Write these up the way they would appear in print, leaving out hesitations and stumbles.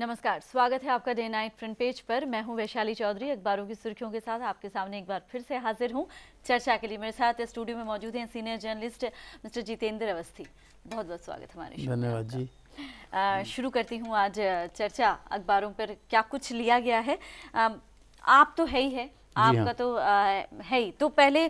नमस्कार, स्वागत है आपका डे नाइट फ्रंट पेज पर। मैं हूं वैशाली चौधरी, अखबारों की सुर्खियों के साथ आपके सामने एक बार फिर से हाजिर हूं चर्चा के लिए। मेरे साथ स्टूडियो में मौजूद हैं senior journalist mister Jitendra Awasthi. बहुत बहुत स्वागत हमारे शो में। धन्यवाद जी। शुरू करती हूँ आज चर्चा अखबारों पर क्या कुछ लिया गया है। आप तो है ही है, आपका तो है ही, तो पहले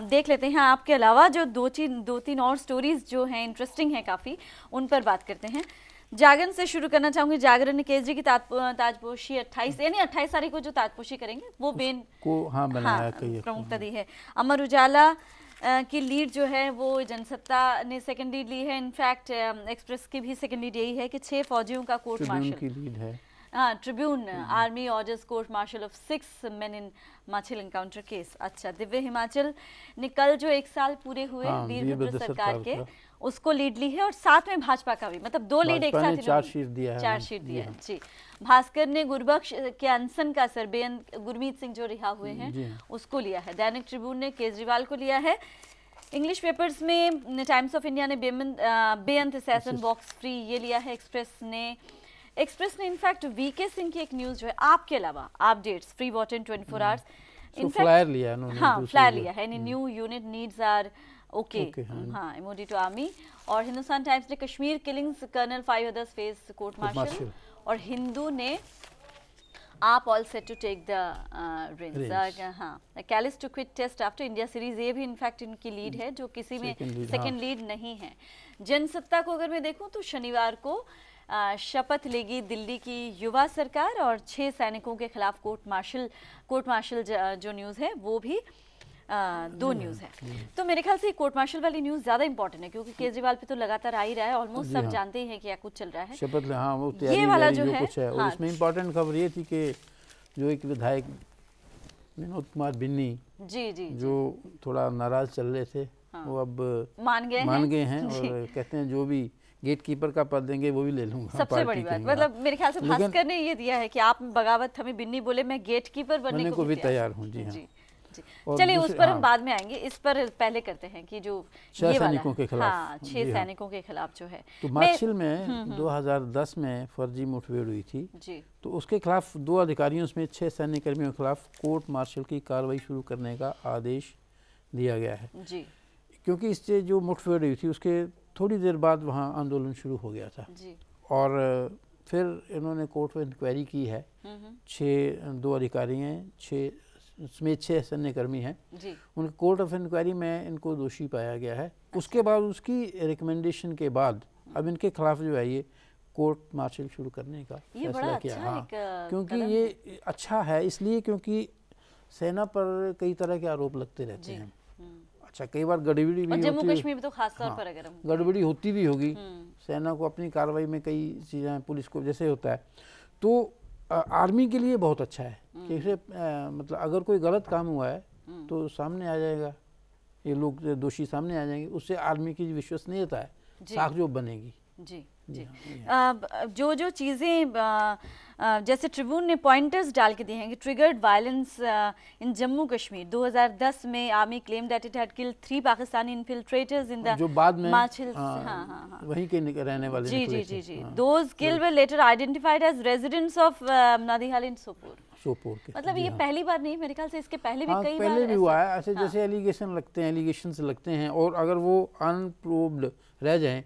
देख लेते हैं आपके अलावा जो दो तीन और स्टोरीज जो हैं इंटरेस्टिंग हैं काफ़ी, उन पर बात करते हैं। जागरण से शुरू करना चाहूंगी। जागरण ने केजरी की ताजपोशी 28 तारीख को जो ताजपोशी करेंगे वो बेन को बनाया प्रमुखता दी है। अमर उजाला की लीड जो है वो जनसत्ता ने सेकंड लीड ली है। इनफैक्ट एक्सप्रेस की भी सेकंड लीड यही है कि 6 फौजियों का कोर्ट मार्शल की लीड है। Tribune army orders court marshal of 6 main in Machil encounter case. अच्छा, दिव्य हिमाचल ने कल जो 1 साल पूरे हुए वीरभद्र सरकार के, उसको लीड ली है और साथ में भाजपा का भी, मतलब 2 लीड एक साथ, चार्जशीट दिया है। चार्जशीट दिया है जी। भास्कर ने गुरबख्श के अनशन का असर, गुरमीत सिंह जो रिहा हुए हैं उसको लिया है। दैनिक ट्रिब्यून ने केजरीवाल को लिया है। इंग्लिश पेपर्स में टाइम्स ऑफ इंडिया ने बेअंत असैसिन बॉक्स फ्री ये लिया है। एक्सप्रेस ने इनफैक्ट वीके सिंह की एक न्यूज जो है आपके अलावा updates free water in 24 hours, flyer लिया है। हाँ, फ्लायर लिया है। New unit needs are okay, हाँ, इमोडी टू आर्मी। और हिंदुस्तान टाइम्स ने Kashmir killings colonel 5 others face court martial. और हिंदू ने AAP all set to take the reins. हाँ, Kallis to quit test after India series, ये भी इनफैक्ट इनकी लीड है जो किसी में सेकंड लीड नहीं है। जनसत्ता को अगर मैं देखूं तो शनिवार को शपथ लेगी दिल्ली की युवा सरकार और 6 सैनिकों के खिलाफ कोर्ट मार्शल जो न्यूज़ है वो भी 2 न्यूज़ है। तो मेरे ख्याल से कोर्ट मार्शल वाली न्यूज़ ज़्यादा इंपॉर्टेंट है क्योंकि केजरीवाल पे तो लगातार आ ही रहा है, ऑलमोस्ट सब जानते ही हैं कि क्या कुछ चल रहा है। शपथ हाँ, वो ये वाला जो है कुछ है। और इसमें इंपॉर्टेंट खबर ये थी कि जो एक विधायक विनोद कुमार बिन्नी जी जो थोड़ा नाराज चल रहे थे, वो अब मान गए हैं और कहते हैं जो भी गेट कीपर का पद देंगे वो भी ले लूंगा। सबसे बड़ी बात, मतलब मेरे ख्याल से भास्कर ने ये दिया है कि आप बगावत, हमें बिन्नी बोले मैं गेट कीपर बनने को भी तैयार हूँ। जी हाँ, चलिए उस पर हम बाद में आएंगे। इस पर पहले करते हैं कि जो 6 सैनिकों के खिलाफ, हाँ, 6 सैनिकों के खिलाफ जो है तो माछिल में 2010 में फर्जी मुठभेड़ हुई थी जी। तो उसके खिलाफ 2 अधिकारियों में 6 सैन्य कर्मियों के खिलाफ कोर्ट मार्शल की कार्रवाई शुरू करने का आदेश दिया गया है जी। क्योंकि इससे जो मुठभेड़ हुई थी उसके थोड़ी देर बाद वहाँ आंदोलन शुरू हो गया था जी। और फिर इन्होंने कोर्ट में इंक्वायरी की है। 2 अधिकारी हैं, उसमें 6 सैन्यकर्मी हैं। उनके कोर्ट ऑफ इंक्वायरी में इनको दोषी पाया गया है। उसके बाद उसकी रिकमेंडेशन के बाद अब इनके खिलाफ जो है ये कोर्ट मार्शल शुरू करने का फैसला किया। हाँ, क्योंकि ये अच्छा है इसलिए क्योंकि सेना पर कई तरह के आरोप लगते रहते हैं। अच्छा, कई बार गड़बड़ी भी जम्मू कश्मीर में तो खास तौर पर अगर गड़बड़ी होती भी होगी, सेना को अपनी कार्रवाई में कई चीज़ें, पुलिस को जैसे होता है, तो आर्मी के लिए बहुत अच्छा है कि इसे मतलब अगर कोई गलत काम हुआ है तो सामने आ जाएगा, ये लोग दोषी सामने आ जाएंगे, उससे आर्मी की विश्वसनीयता है साखजोब बनेगी। जी जी। जो चीज़ें जैसे ट्रिब्यून ने पॉइंटर्स डाल के दिए हैं कि triggered violence in Jammu Kashmir 2010 में army claim that it had killed 3 Pakistani infiltrators in the जो बाद में माछिल वहीं के रहने वाले जी। Those killed were later identified as residents of Nadihal in Sopore के। मतलब ये पहली बार नहीं, मेरे ख्याल से इसके पहले भी कई बार भी हुआ है ऐसे। जैसे एलिगेशन लगते हैं और अगर वो अनप्रूव्ड रह जाएं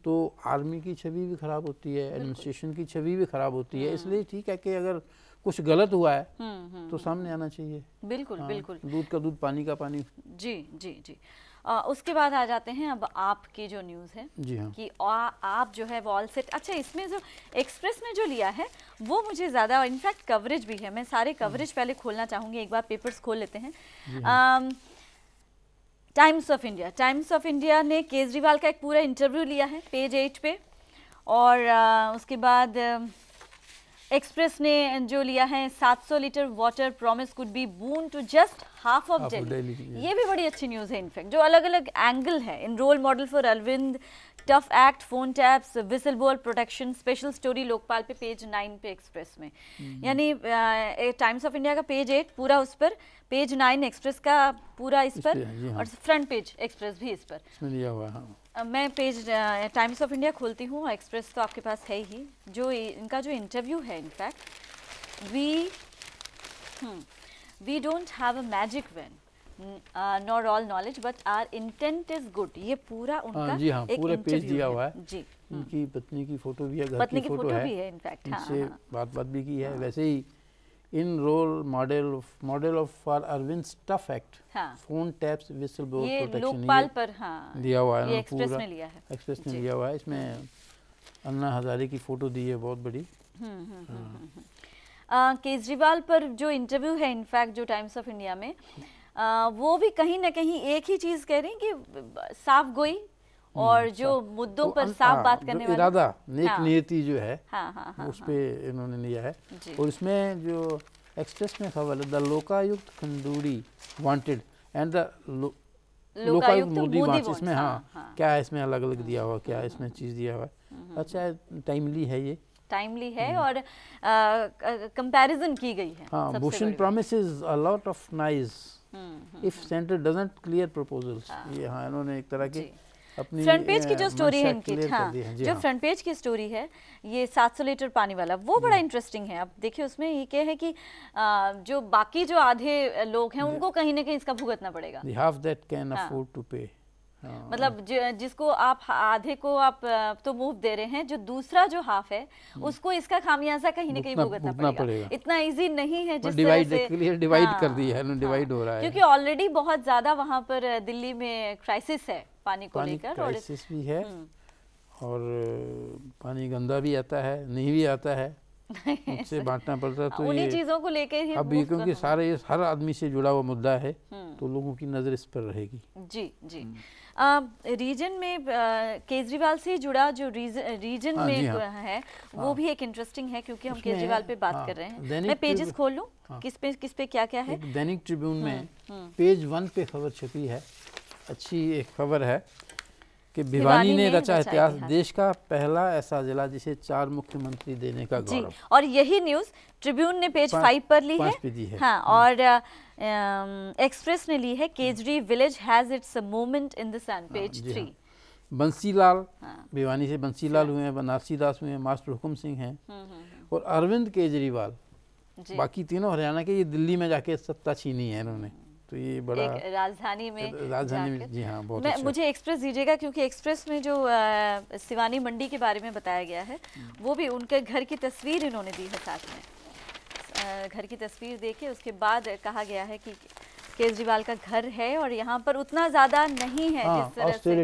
तो आर्मी की छवि भी खराब होती है, एडमिनिस्ट्रेशन की छवि भी खराब होती है। इसलिए ठीक है कि अगर कुछ गलत हुआ है तो सामने आना चाहिए। बिल्कुल बिल्कुल, दूध का दूध पानी का पानी। जी। उसके बाद आ जाते हैं अब आपकी जो न्यूज़ है जी हाँ। कि आप जो है वॉल सेट। अच्छा, इसमें जो एक्सप्रेस ने जो लिया है वो मुझे ज़्यादा, इनफैक्ट कवरेज भी है, मैं सारे कवरेज पहले खोलना चाहूँगी। एक बार पेपर्स खोल लेते हैं। टाइम्स ऑफ इंडिया ने केजरीवाल का एक पूरा इंटरव्यू लिया है पेज 8 पे। और उसके बाद एक्सप्रेस ने जो लिया है 700 litre water promise could be boon to just half of Delhi. ये भी बड़ी अच्छी न्यूज़ है। इनफैक्ट जो अलग अलग एंगल है, enrol model for Arvind tough act, phone taps, whistle blower protection, special story Lokpal पे पेज 9 पे एक्सप्रेस में, यानी टाइम्स ऑफ इंडिया का पेज 8 पूरा उस पर, पेज 9 एक्सप्रेस का पूरा इस पर, और फ्रंट पेज एक्सप्रेस भी इस पर दिया हुआ है। मैं पेज टाइम्स ऑफ इंडिया खोलती हूँ, एक्सप्रेस तो आपके पास है ही, जो इनका जो इंटरव्यू है, in fact we don't have a magic wand not all knowledge but our intent is good, ये पूरा उनका जी हाँ, एक पूरे पेज दिया हुआ है जी। उनकी पत्नी की फोटो भी है, घर पत्नी की फोटो है, भी है इनफैक्ट, इनसे बात भी की है। वैसे ही in role model of for Arvind tough act, phone taps, whistle blower protection, Lokpal पर दिया हुआ है, ये एक्सप्रेस ने लिया है, एक्सप्रेस ने लिया हुआ है। इसमें अन्ना हजारे की फोटो दी है बहुत बड़ी। केजरीवाल पर जो इंटरव्यू है इनफैक्ट जो टाइम्स ऑफ इंडिया में, वो भी कहीं ना कहीं एक ही चीज कह रहे हैं कि साफ गोई और जो मुद्दों पर साफ बात करने वाला इरादा, नेक नियति जो है उस पे इन्होंने लिया है। और इसमें जो एक्सप्रेस में खबर है, the Lokayukta Khanduri wanted and the Lokayukta Modi wants, इसमें क्या है, इसमें अलग अलग दिया हुआ, क्या इसमें चीज दिया हुआ है। अच्छा, टाइमली है, ये टाइमली है और कंपैरिजन की गई है। हाँ, Bhushan promises a lot of nice if centre doesn't clear proposals, ये हाँ इन्होंने एक तरह की अपनी फ्रंट पेज की जो स्टोरी है इनकी, जो फ्रंट पेज की स्टोरी है ये 700 लीटर पानी वाला, वो बड़ा इंटरेस्टिंग है। अब देखिए उसमें ये क्या है कि जो बाकी जो आधे लोग हैं उनको कहीं ना कहीं इसका भुगतना पड़ेगा, half that can afford to pay, मतलब जिसको आप आधे को आप तो मुफ्त दे रहे हैं, जो दूसरा जो हाफ है उसको इसका खामियाजा कहीं ना कहीं भुगतना पड़ेगा। इतना इजी नहीं है जिस तरह से डिवाइड कर दिया है, डिवाइड हो रहा है, क्योंकि ऑलरेडी बहुत ज्यादा वहां पर दिल्ली में क्राइसिस है पानी को लेकर, क्राइसिस भी है और पानी गंदा भी आता है, नहीं भी आता है, उससे बांटना पड़ता है। तो उन्हीं चीजों को लेकर ही अब ये क्योंकि सारे हर आदमी से जुड़ा हुआ मुद्दा है तो लोगों की नजर इस पर रहेगी। जी जी। रीजन में केजरीवाल से जुड़ा जो रीजन में है वो भी एक इंटरेस्टिंग है, क्योंकि हम केजरीवाल पे बात कर रहे हैं। मैं पेजेस खोल लूं, किस पे क्या क्या है। दैनिक ट्रिब्यून में पेज 1 पे खबर छपी है, अच्छी एक खबर है कि भिवानी ने रचा इतिहास, देश का पहला ऐसा जिला जिसे 4 मुख्यमंत्री देने का गौरव। और यही न्यूज ट्रिब्यून ने पेज 5 पर ली है। हाँ, और एक्सप्रेस ने ली है, Kejri village has its moment in the sun, page 3। Bansilal, Bhiwani से बंसीलाल हुए हैं, बनारसी दास हुए हैं, मास्टर हुकुम सिंह हैं और अरविंद केजरीवाल, बाकी तीनों हरियाणा के, ये दिल्ली में जाके सत्ता छीनी है इन्होंने। तो ये बड़ा राजधानी में जी हाँ, बहुत अच्छा। मुझे एक्सप्रेस दीजिएगा, क्योंकि एक्सप्रेस में जो सिवानी मंडी के बारे में बताया गया है वो भी उनके घर की तस्वीर इन्होंने दी है साथ में। घर की तस्वीर देके उसके बाद कहा गया है कि केजरीवाल का घर है और यहाँ पर उतना ज़्यादा नहीं है जिस तरह से,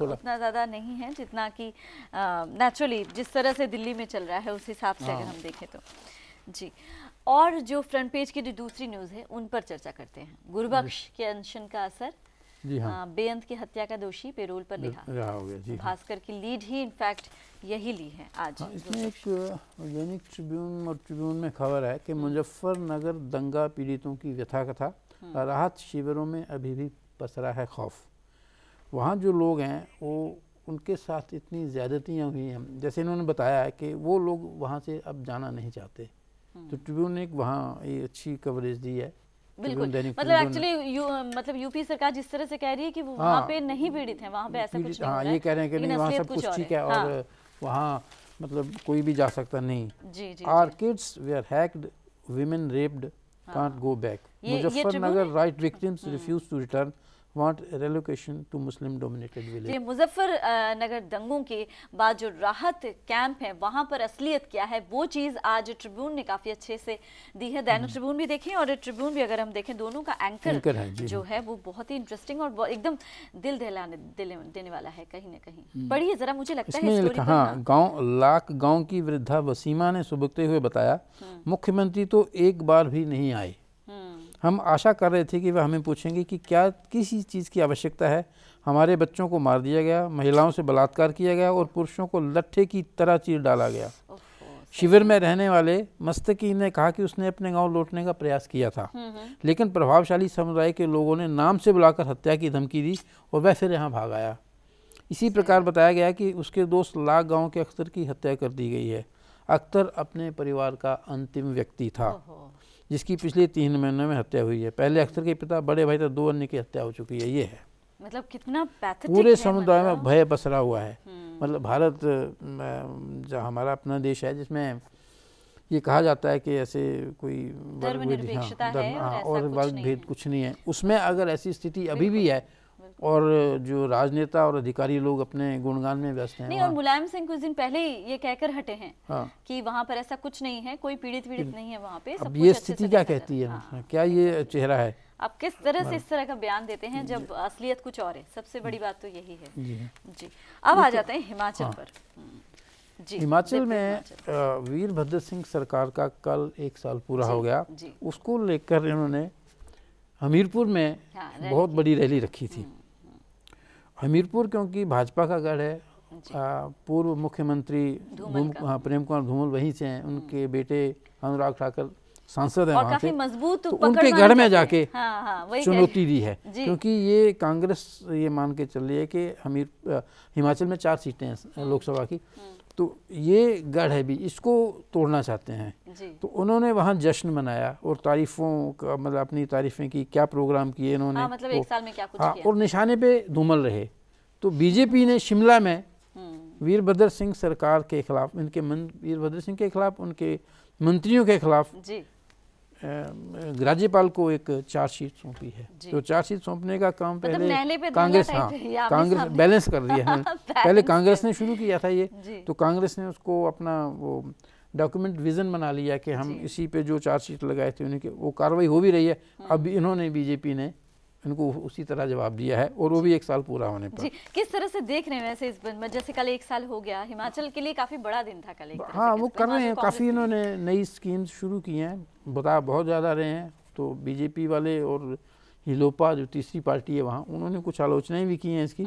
उतना ज़्यादा नहीं है जितना कि नेचुरली जिस तरह से दिल्ली में चल रहा है उस हिसाब से अगर हम देखें तो। जी, और जो फ्रंट पेज की जो दूसरी न्यूज़ है उन पर चर्चा करते हैं। गुरबख्श के अनशन का असर, जी हाँ, बेअंत की हत्या का दोषी पेरोल पर रिहा हो गया। जी, भास्कर की लीड ही इनफैक्ट यही ली है आज। इसमें एक दैनिक ट्रिब्यून और ट्रिब्यून में खबर है कि मुजफ्फरनगर दंगा पीड़ितों की व्यथा कथा, राहत शिविरों में अभी भी पसरा है खौफ। वहाँ जो लोग हैं वो उनके साथ इतनी ज़्यादतियाँ हुई हैं, जैसे इन्होंने बताया है कि वो लोग वहाँ से अब जाना नहीं चाहते। तो ट्रिब्यून ने वहाँ ये अच्छी कवरेज दी है। बिल्कुल, मतलब एक्चुअली मतलब यूपी सरकार जिस तरह से कह रही है कि वो वहाँ पे नहीं पीड़ित हैं, वहाँ पे ऐसा कुछ नहीं हो रहा है। ये कह रहे हैं कि नहीं, वहाँ सब कुछ ठीक है और वहाँ मतलब कोई भी जा सकता नहीं। Our kids were hacked, women raped, can't go back. Muzaffarnagar riot victims refuse to return, want relocation to Muslim dominated village. ये मुजफ्फरनगर दंगों के बाद जो राहत कैंप है वहाँ पर असलियत क्या है वो चीज़ आज ट्रिब्यून ने काफ़ी अच्छे से दी है। दैनिक ट्रिब्यून भी देखें और ट्रिब्यून भी अगर हम देखें, दोनों का एंकर है जो है वो बहुत ही इंटरेस्टिंग और एकदम दिल देने वाला है कहीं ना कहीं। पढ़िए जरा, मुझे लगता है स्टोरी। हाँ, गाँव की वृद्धा वसीमा ने सुबकते हुए बताया, मुख्यमंत्री तो एक बार भी नहीं आए। हम आशा कर रहे थे कि वह हमें पूछेंगे कि क्या किसी चीज़ की आवश्यकता है। हमारे बच्चों को मार दिया गया, महिलाओं से बलात्कार किया गया और पुरुषों को लट्ठे की तरह चीर डाला गया। शिविर में रहने वाले मस्तकी ने कहा कि उसने अपने गांव लौटने का प्रयास किया था, लेकिन प्रभावशाली समुदाय के लोगों ने नाम से बुलाकर हत्या की धमकी दी और वह फिर यहाँ भाग आया। इसी प्रकार बताया गया कि उसके दोस्त लाग गांव के अख्तर की हत्या कर दी गई है। अख्तर अपने परिवार का अंतिम व्यक्ति था जिसकी पिछले 3 महीनों में हत्या हुई है। पहले अख्तर के पिता, बड़े भाई, तो 2 अन्य की हत्या हो चुकी है। ये है मतलब कितना पैथेटिक पूरे समुदाय में भय पसरा हुआ है। मतलब भारत जो हमारा अपना देश है जिसमें ये कहा जाता है कि ऐसे कोई धर्मनिरपेक्षता है और वर्ग भेद कुछ नहीं है, उसमें अगर ऐसी स्थिति अभी भी है और जो राजनेता और अधिकारी लोग अपने गुणगान में व्यस्त हैं। नहीं, और मुलायम सिंह कुछ दिन पहले ही ये कहकर हटे हैं कि वहाँ पर ऐसा कुछ नहीं है, कोई पीड़ित नहीं है वहाँ पे। अब ये स्थिति क्या कहती है? क्या ये चेहरा है? आप किस तरह से इस तरह का बयान देते हैं जब असलियत कुछ और है? सबसे बड़ी बात तो यही है। जी, अब आ जाते हैं हिमाचल पर। जी, हिमाचल में वीरभद्र सिंह सरकार का कल 1 साल पूरा हो गया। उसको लेकर इन्होंने हमीरपुर में बहुत बड़ी रैली रखी थी। हमीरपुर क्योंकि भाजपा का गढ़ है, पूर्व मुख्यमंत्री प्रेम कुमार धूमल वहीं से हैं, उनके बेटे अनुराग ठाकुर सांसद हैं वहाँ से, मजबूत तो उनके गढ़ में जाके चुनौती दी है। क्योंकि ये कांग्रेस ये मान के चल रही है कि हिमाचल में 4 सीटें हैं लोकसभा की, तो ये गढ़ है भी, इसको तोड़ना चाहते हैं। तो उन्होंने वहाँ जश्न मनाया और तारीफों का मतलब अपनी तारीफें की, क्या प्रोग्राम किए इन्होंने। मतलब 1 साल में क्या कुछ किया। और निशाने पे धूमल रहे। तो बीजेपी ने शिमला में वीरभद्र सिंह सरकार के खिलाफ, वीरभद्र सिंह के खिलाफ, उनके मंत्रियों के खिलाफ राज्यपाल को एक चार्जशीट सौंपी है। तो चार्जशीट सौंपने का काम पहले कांग्रेस कांग्रेस बैलेंस कर दिया है। पहले कांग्रेस ने शुरू किया था ये, तो कांग्रेस ने उसको अपना वो डॉक्यूमेंट विजन बना लिया कि हम इसी पे जो चार्जशीट लगाए थे उनके वो कार्रवाई हो भी रही है। अब इन्होंने बीजेपी ने इनको उसी तरह जवाब दिया है और वो भी 1 साल पूरा होने पर। किस तरह से देख रहे हैं वैसे इस जैसे कल 1 साल हो गया, हिमाचल के लिए काफी बड़ा दिन था कल। हाँ, वो कर रहे हैं, काफ़ी इन्होंने नई स्कीम्स शुरू की हैं, बता बहुत ज़्यादा रहे हैं। तो बीजेपी वाले और हिलोपा जो तीसरी पार्टी है वहाँ, उन्होंने कुछ आलोचनाएं भी की हैं इसकी।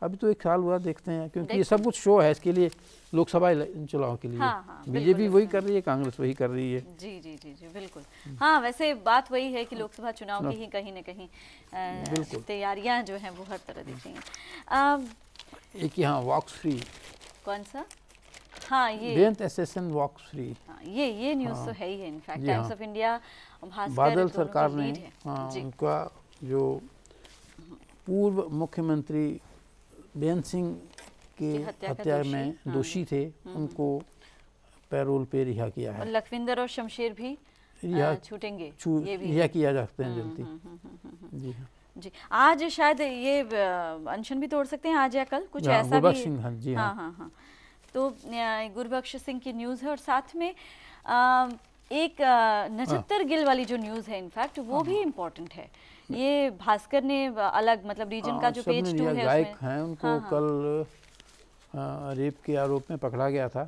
अभी तो 1 साल हुआ, देखते हैं, क्योंकि ये सब कुछ शो है इसके लिए, लोकसभा चुनाव के लिए। बीजेपी वही कर रही है, कांग्रेस वही कर रही है। जी जी जी जी बिल्कुल। हाँ, वैसे बात वही है कि लोकसभा चुनाव की ही कहीं न कहीं तैयारियां जो हैं वो हर तरह दिख रही हैं। एक यहाँ वॉक्स फ्री, कौन सा? हाँ, ये बेंत एसेसन वॉक्स फ्री। ये न्यूज़ तो है ही है। इनफैक्ट टाइम्स ऑफ इंडिया, बादल सरकार ने उनका जो पूर्व मुख्यमंत्री बेंत सिंह के हत्या में दोषी थे, उनको पैरोल पे रिहा किया है। लखविंदर और शमशेर भी छूटेंगे, ये भी रिहा किया जाते हैं जल्दी। जी हाँ जी। आज शायद ये अनशन भी तोड़ सकते हैं, आज या कल कुछ ऐसा भी। जी हाँ हाँ हाँ। तो गुरबख्श सिंह की न्यूज़ है और साथ में एक नचत्तर गिल वाली जो न्यूज़ है इनफैक्ट वो भी इम्पोर्टेंट है। ये भास्कर ने अलग मतलब रीजन का जो पेज 2 है गायक हैं, उनको कल रेप के आरोप में पकड़ा गया था।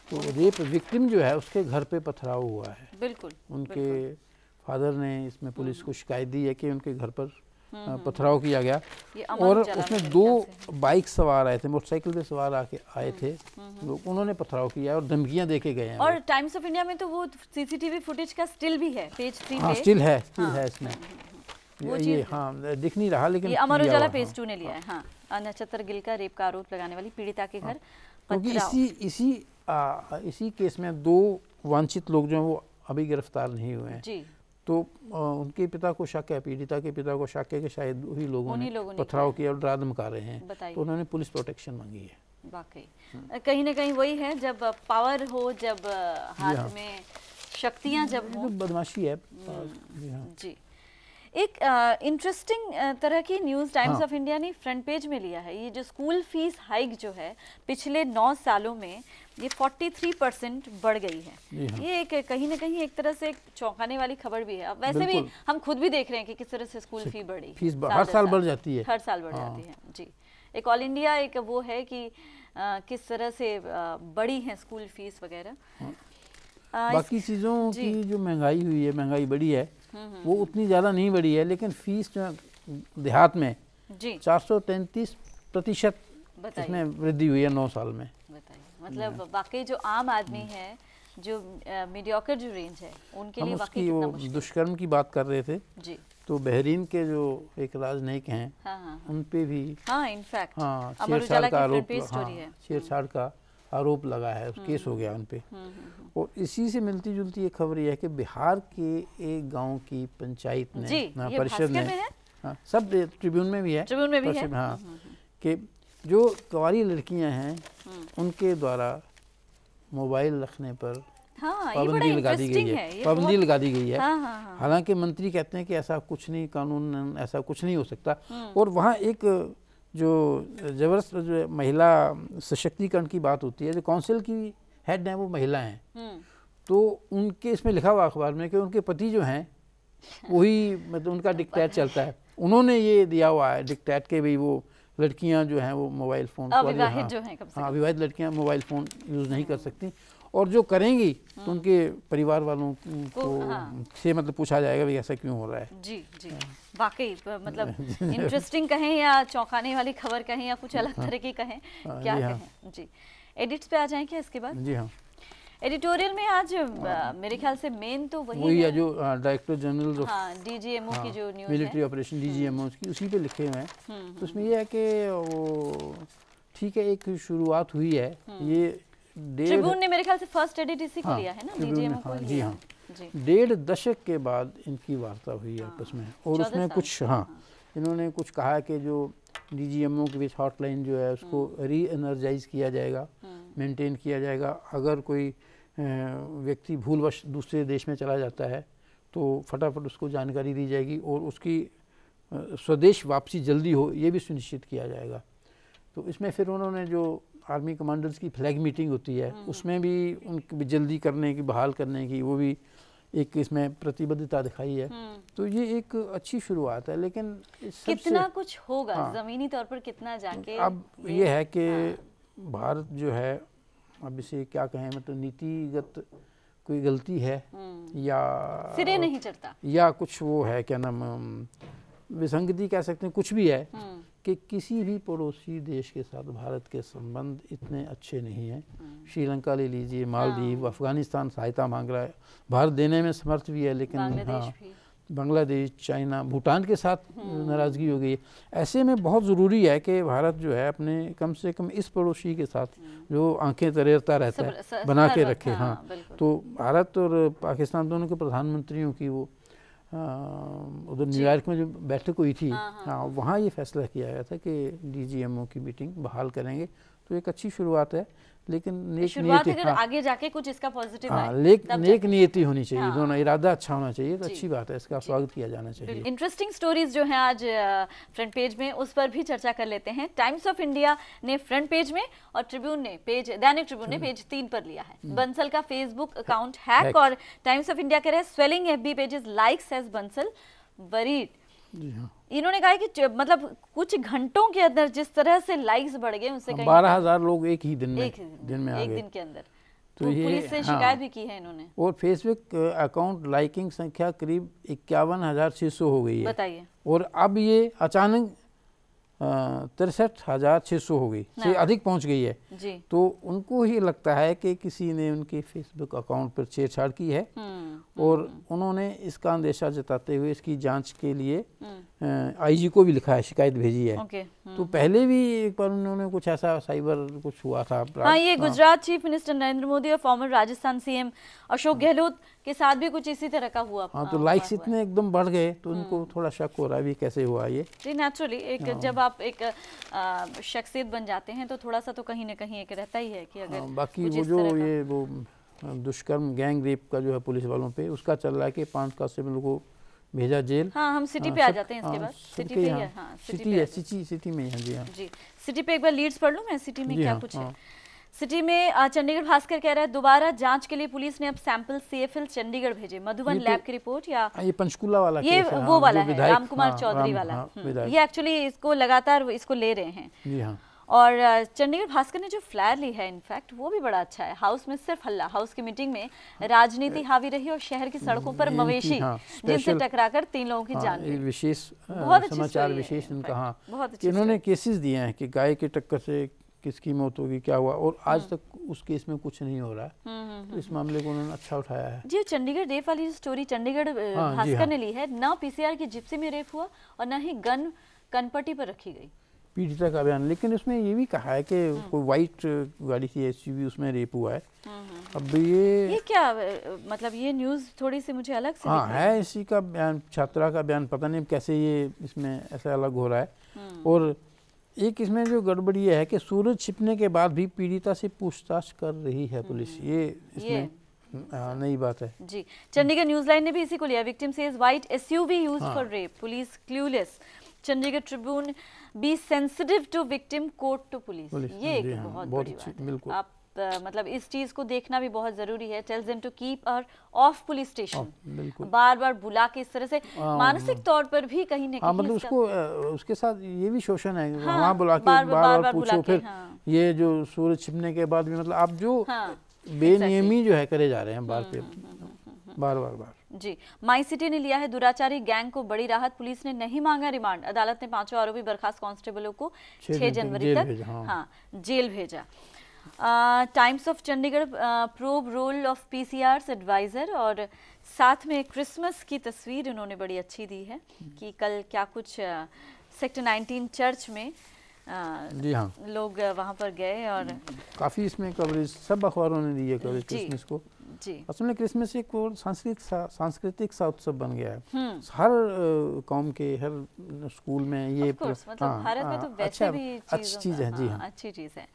तो रेप विक्टिम जो है उसके घर पे पथराव हुआ है। बिल्कुल। उनके फादर ने इसमें पुलिस को शिकायत दी है कि उनके घर पर पथराव किया गया और उसमें 2 बाइक सवार आए थे, मोटरसाइकिल पे सवार आए थे लोग, उन्होंने पथराव किया और धमकियां देके गए हैं। और टाइम्स ऑफ इंडिया में तो वो सीसीटीवी फुटेज का स्टिल भी है पेज 3 पे। स्टिल है इसमें ये हाँ दिख नहीं रहा, लेकिन ये अमर उजाला पेज 2 ने लिया है। हाँ, नचत्तर गिल का रेप का आरोप लगाने वाली पीड़िता के घर क्योंकि इसी केस में 2 वांछित लोग जो हैं वो अभी गिरफ्तार नहीं हुए हैं जी। तो उनके पिता को शक है, पीड़िता के पिता को शक है कि शायद वही लोगों ने पथराव किया और डरा धमका रहे हैं, तो उन्होंने पुलिस प्रोटेक्शन मांगी है। वाकई कहीं ना कहीं वही है, जब पावर हो, जब हाथ में शक्तियां जब हो, बदमाशी है जी। एक इंटरेस्टिंग तरह की न्यूज़ टाइम्स ऑफ इंडिया ने फ्रंट पेज में लिया है। ये जो स्कूल फीस हाइक जो है पिछले 9 सालों में ये 43% बढ़ गई है। ये एक कहीं ना कहीं एक तरह से एक चौंकाने वाली खबर भी है। अब वैसे भी हम खुद भी देख रहे हैं कि किस तरह से स्कूल फी बढ़ी, फीस हर साल बढ़ जाती है, हर साल बढ़ जाती है जी। एक ऑल इंडिया एक वो है कि किस तरह से बढ़ी है स्कूल फीस वगैरह। बाकी चीज़ों की जो महंगाई हुई है, महंगाई बढ़ी है, वो उतनी ज़्यादा नहीं बढ़ी है, लेकिन फीस जो देहात में 433% इसमें वृद्धि हुई है 9 साल में। बताइए, मतलब वाकई जो आम आदमी है, जो मीडियोकर जो रेंज है, उनके लिए वाकई कितना मुश्किल। दुष्कर्म की बात कर रहे थे जी, तो बहरीन के जो एक राजनयिक हैं उन पे भी इनफैक्ट छेड़छाड़ का आरोप लगा है, केस हो गया उन पे। और इसी से मिलती जुलती एक खबर यह है कि बिहार के एक गांव की पंचायत ने, परिषद ने, सब ट्रिब्यून में भी है, कि जो कुंवारी लड़कियां हैं उनके द्वारा मोबाइल रखने पर पाबंदी लगा दी गई है, पाबंदी लगा दी गई है। हालांकि मंत्री कहते हैं कि ऐसा कुछ नहीं, कानून ऐसा कुछ नहीं हो सकता। और वहाँ एक जो जबरदस्त जो महिला सशक्तिकरण की बात होती है, जो काउंसिल की हेड हैं वो महिला हैं, तो उनके इसमें लिखा हुआ अखबार में कि उनके पति जो हैं वही मतलब उनका डिक्टेट चलता है। उन्होंने ये दिया हुआ है डिक्टेट के भाई वो लड़कियां जो हैं वो मोबाइल फ़ोन, अविवाहित लड़कियां मोबाइल फ़ोन यूज़ नहीं कर सकती, और जो करेंगी तो उनके परिवार वालों को से मतलब पूछा जाएगा भी ऐसा क्यों हो रहा है। जी जी, वाकई मतलब इंटरेस्टिंग कहें या चौंकाने वाली खबर कहें या कुछ अलग तरह की कहें, क्या कहें। जी, एडिट्स पे आ जाएं क्या इसके बाद? जी हाँ, एडिटोरियल में आज मेरे ख्याल से मेन तो वही है जो डायरेक्टर जनरल डीजीएमओ की जो न्यूज़ मिलिट्री ऑपरेशन डीजीएमओ की, उसी पे लिखे हुए हैं। तो उसमें ये है कि वो ठीक है, एक शुरुआत हुई है। ये ट्रिब्यून ने मेरे ख्याल से फर्स्ट एडिट इसी को लिया है ना, डीजीएमओ को। जी हाँ, 1.5 दशक के बाद इनकी वार्ता हुई है आपस में। और उसमें कुछ इन्होंने कुछ कहा कि जो डीजीएमओ के बीच हॉटलाइन जो है उसको री एनर्जाइज किया जाएगा, मेंटेन किया जाएगा। अगर कोई व्यक्ति भूलवश दूसरे देश में चला जाता है तो फटाफट उसको जानकारी दी जाएगी और उसकी स्वदेश वापसी जल्दी हो, ये भी सुनिश्चित किया जाएगा। तो इसमें फिर उन्होंने जो आर्मी कमांडर्स की फ्लैग मीटिंग होती है उसमें भी उनकी जल्दी करने की, बहाल करने की, वो भी एक इसमें प्रतिबद्धता दिखाई है। तो ये एक अच्छी शुरुआत है, लेकिन कितना कुछ होगा ज़मीनी तौर पर, कितना जाके अब ये है कि भारत जो है, अब इसे क्या कहें, मतलब नीतिगत कोई गलती है या सिरे नहीं चढ़ता, या कुछ वो है क्या नाम विसंगति कह सकते हैं, कुछ भी है कि किसी भी पड़ोसी देश के साथ भारत के संबंध इतने अच्छे नहीं हैं। श्रीलंका ले लीजिए, मालदीव, अफगानिस्तान सहायता मांग रहा है, भारत देने में समर्थ भी है, लेकिन बांग्लादेश, चाइना, भूटान के साथ नाराज़गी हो गई है। ऐसे में बहुत ज़रूरी है कि भारत जो है अपने कम से कम इस पड़ोसी के साथ जो आंखें तरेरता रहता है बना के रखे। तो भारत और पाकिस्तान दोनों के प्रधानमंत्रियों की वो उधर न्यूयॉर्क में जो बैठक हुई थी, वहाँ ये फैसला किया गया था कि डीजीएमओ की मीटिंग बहाल करेंगे। तो एक अच्छी शुरुआत है, लेकिन नेक नियति, आगे जाके कुछ इसका पॉजिटिव नेक नियति होनी चाहिए, दोनों इरादा अच्छा होना चाहिए। तो अच्छी बात है, इसका स्वागत किया जाना चाहिए। इंटरेस्टिंग स्टोरीज जो हैं आज फ्रंट पेज में, उस पर भी चर्चा कर लेते हैं। टाइम्स ऑफ इंडिया ने फ्रंट पेज में और ट्रिब्यून ने दैनिक ट्रिब्यून ने पेज 3 पर लिया है बंसल का फेसबुक अकाउंट हैक, और टाइम्स ऑफ इंडिया कह रहे हैं swelling FB pages likes as Bansal worried. इन्होंने कहा कि मतलब कुछ घंटों के अंदर जिस तरह से लाइक्स बढ़ गए, उनसे 12,000 लोग एक ही दिन में आ गए, एक दिन के अंदर। तो ये पुलिस से शिकायत भी की है इन्होंने। और फेसबुक अकाउंट लाइकिंग संख्या करीब 51,600 हो गई है, बताइए। और अब ये अचानक 63,600 हो गई, से अधिक पहुंच गई है जी। तो उनको ही लगता है कि किसी ने उनके फेसबुक अकाउंट पर छेड़छाड़ की है, और उन्होंने इसका अंदेशा जताते हुए इसकी जांच के लिए आईजी को भी लिखा है, शिकायत भेजी है। तो पहले भी एक बार उन्होंने कुछ ऐसा साइबर कुछ हुआ था। ये गुजरात चीफ मिनिस्टर नरेंद्र मोदी और फॉर्मर राजस्थान सीएम अशोक गहलोत के साथ भी कुछ इसी तरह का हुआ। तो लाइक्स इतने एकदम बढ़ गए तो उनको थोड़ा शक हो रहा है भी कैसे हुआ ये। जी, नेचुरली एक जब आप एक शख्सियत बन जाते हैं तो थोड़ा सा तो कहीं ना कहीं एक रहता ही है कि अगर बाकी वो जो ये वो दुष्कर्म गैंग रेप का जो है पुलिस वालों पे, उसका चल रहा है कि 5 कांस्टेबल को भेजा जेल। हम सिटी पे आ जाते हैं इसके बाद। सिटी पे है, सिटी में है। जी, सिटी पे एक बार लीड्स पढ़ लूं मैं, सिटी में क्या कुछ है। सिटी में चंडीगढ़ भास्कर कह रहा है दोबारा जांच के लिए पुलिस ने अब सैंपल सीएफएल चंडीगढ़ भेजे। मधुबन लैब की रिपोर्ट, या ये पंचकूला वाला ये वो वाला है, राम कुमार चौधरी वाला। ये एक्चुअली इसको लगातार इसको ले रहे हैं। जी हाँ। और चंडीगढ़ भास्कर ने जो फ्लैर ली है इनफैक्ट वो भी बड़ा अच्छा है। हाउस में सिर्फ हल्ला, हाउस की मीटिंग में राजनीति हावी रही और शहर की सड़कों पर मवेशी जिनसे टकराकर 3 लोगों की जान गई। विशेष समाचार विशेष इनका। इन्होंने केसेस दिए हैं कि गाय की टक्कर से किसकी मौत होगी, क्या हुआ, और आज तक उस केस में कुछ नहीं हो रहा है। तो इस मामले को उन्होंने अच्छा उठाया है। जी, चंडीगढ़ रेप वाली स्टोरी चंडीगढ़ भास्कर ने ली है। ना पीसीआर की जिप्सी में रेप हुआ और ना ही गन कनपट्टी पर रखी गई, पीड़िता का बयान। लेकिन उसमें ये भी कहा है कि कोई वाइट गाड़ी थी एसयूवी, उसमें रेप हुआ है। अब ये क्या मतलब, ये न्यूज़ थोड़ी सी मुझे अलग से है इसी का बयान, छात्रा का बयान, पता नहीं कैसे ये इसमें ऐसा अलग हो रहा है। और एक इसमें जो गड़बड़ी है कि सूरज छिपने के बाद भी पीड़िता से पूछताछ कर रही है पुलिस, ये इसमें नई बात है। जी, चंडीगढ़ न्यूज़ लाइन ने भी इसी को लिया। Victim says white SUV used for rape, police clueless. Chandigarh Tribune be sensitive to victim, court to police. ये एक बहुत बड़ी बात है। आप मतलब इस चीज को देखना भी बहुत जरूरी है। Tells them to keep her off police station, बार बार बुला के इस तरह से मानसिक तौर पर भी कहीं ना कहीं मतलब उसको उसके साथ ये भी शोषण है। वहाँ बुला के बार पूछो, फिर ये जो सूरज छिपने के बाद भी मतलब आप जो बेनियमी जो है करे जा रहे हैं बार। जी, माई सिटी ने लिया है दुराचारी गैंग को बड़ी राहत, पुलिस ने नहीं मांगा रिमांड, अदालत ने 5 आरोपी बर्खास्त कांस्टेबलों को 6 जनवरी तक जेल भेजा। Times of Chandigarh probe role of PCR adviser, और साथ में क्रिसमस की तस्वीर उन्होंने बड़ी अच्छी दी है कि कल क्या कुछ सेक्टर 19 चर्च में जी हाँ लोग वहां पर गए और काफी इसमें कवरेज सब अखबारों ने दी है कवरेज क्रिसमस को। जी, असल में क्रिसमस एक और सांस्कृतिक सा उत्सव बन गया है। हर कौम के हर स्कूल में ये मतलब भारत में तो वैसे भी अच्छी चीज है। जी हाँ, अच्छी चीज है।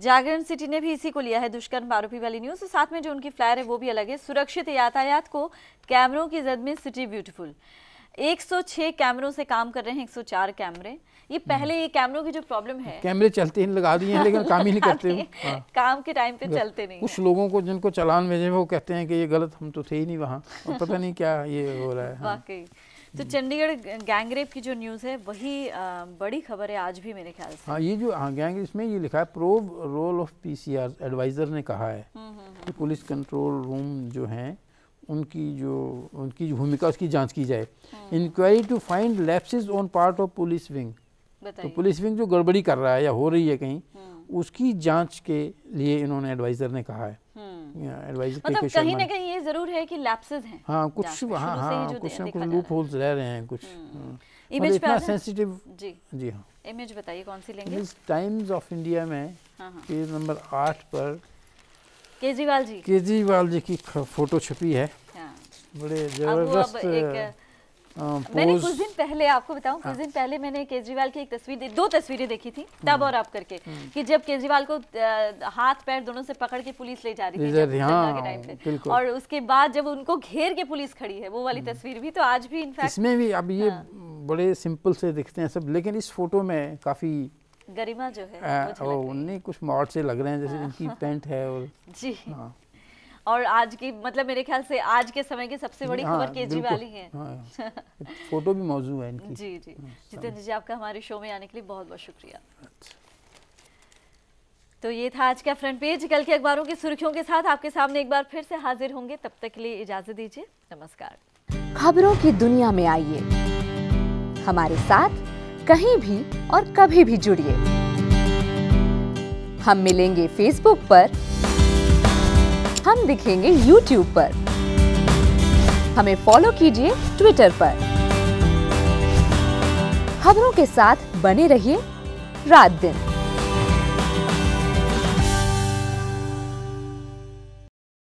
जागरण सिटी ने भी इसी को लिया है, दुष्कर्म आरोपी वाली न्यूज। तो साथ में जो उनकी फ्लायर है वो भी अलग है। सुरक्षित यातायात को कैमरों की जद में सिटी ब्यूटीफुल, 106 कैमरों से काम कर रहे हैं 104 कैमरे। ये पहले ये कैमरों की जो प्रॉब्लम है, कैमरे चलते ही लगा दिए हैं लेकिन काम ही नहीं करते। काम के टाइम पे चलते नहीं। कुछ लोगों को जिनको चालान भेजे वो कहते हैं कि ये गलत, हम तो थे ही नहीं वहाँ, और पता नहीं क्या ये हो रहा है। वाकई। तो चंडीगढ़ गैंगरेप की जो न्यूज़ है वही बड़ी खबर है आज भी मेरे ख्याल से। हाँ, ये जो गैंग, इसमें ये लिखा है probe role of PCR adviser ने कहा है कि पुलिस कंट्रोल रूम जो हैं उनकी भूमिका उसकी जांच की जाए। Inquiry to find lapses on part of police wing, तो पुलिस विंग जो गड़बड़ी कर रहा है या हो रही है कहीं, उसकी जांच के लिए इन्होंने एडवाइजर ने कहा है। एडवाइजर मतलब कहीं ना कहीं ये जरूर है कि लैप्सेस हैं। हाँ, कुछ कुछ ना कुछ लूप होल्स रह रहे हैं कुछ। इमेज इतना सेंसिटिव। जी हाँ, इमेज बताइए कौन सी लेंगे। टाइम्स ऑफ इंडिया में पेज नंबर 8 पर केजरीवाल जी की फोटो छपी है। बड़े जबरदस्त। मैंने कुछ दिन पहले, आपको बताऊं, कुछ दिन पहले मैंने केजरीवाल की दो तस्वीरें देखी थी, तब और अब करके, कि जब केजरीवाल को हाथ पैर दोनों से पकड़ के पुलिस ले जा रही थी दंगा के टाइम पे, और उसके बाद जब उनको घेर के पुलिस खड़ी है, वो वाली तस्वीर भी। तो आज भी इनफैक्ट इसमें भी अब ये बड़े सिंपल से दिखते हैं सब, लेकिन इस फोटो में काफी गरिमा जो है उन्हें कुछ मॉड से लग रहे हैं, जैसे इनकी पैंट है। और जी, और आज की मतलब मेरे ख्याल से आज के समय की सबसे बड़ी खबर केजरीवाल ही है। फोटो भी मौजूद है इनकी। जी। जितेंद्र जी, आपका हमारे शो में आने के लिए बहुत बहुत शुक्रिया। तो ये था आज का फ्रंट पेज। कल के अखबारों की सुर्खियों के साथ आपके सामने एक बार फिर से हाजिर होंगे। तब तक के लिए इजाजत दीजिए, नमस्कार। खबरों की दुनिया में आइए, हमारे साथ कहीं भी और कभी भी जुड़िए। हम मिलेंगे फेसबुक पर, हम दिखेंगे यूट्यूब पर, हमें फॉलो कीजिए ट्विटर पर। खबरों के साथ बने रहिए रात दिन।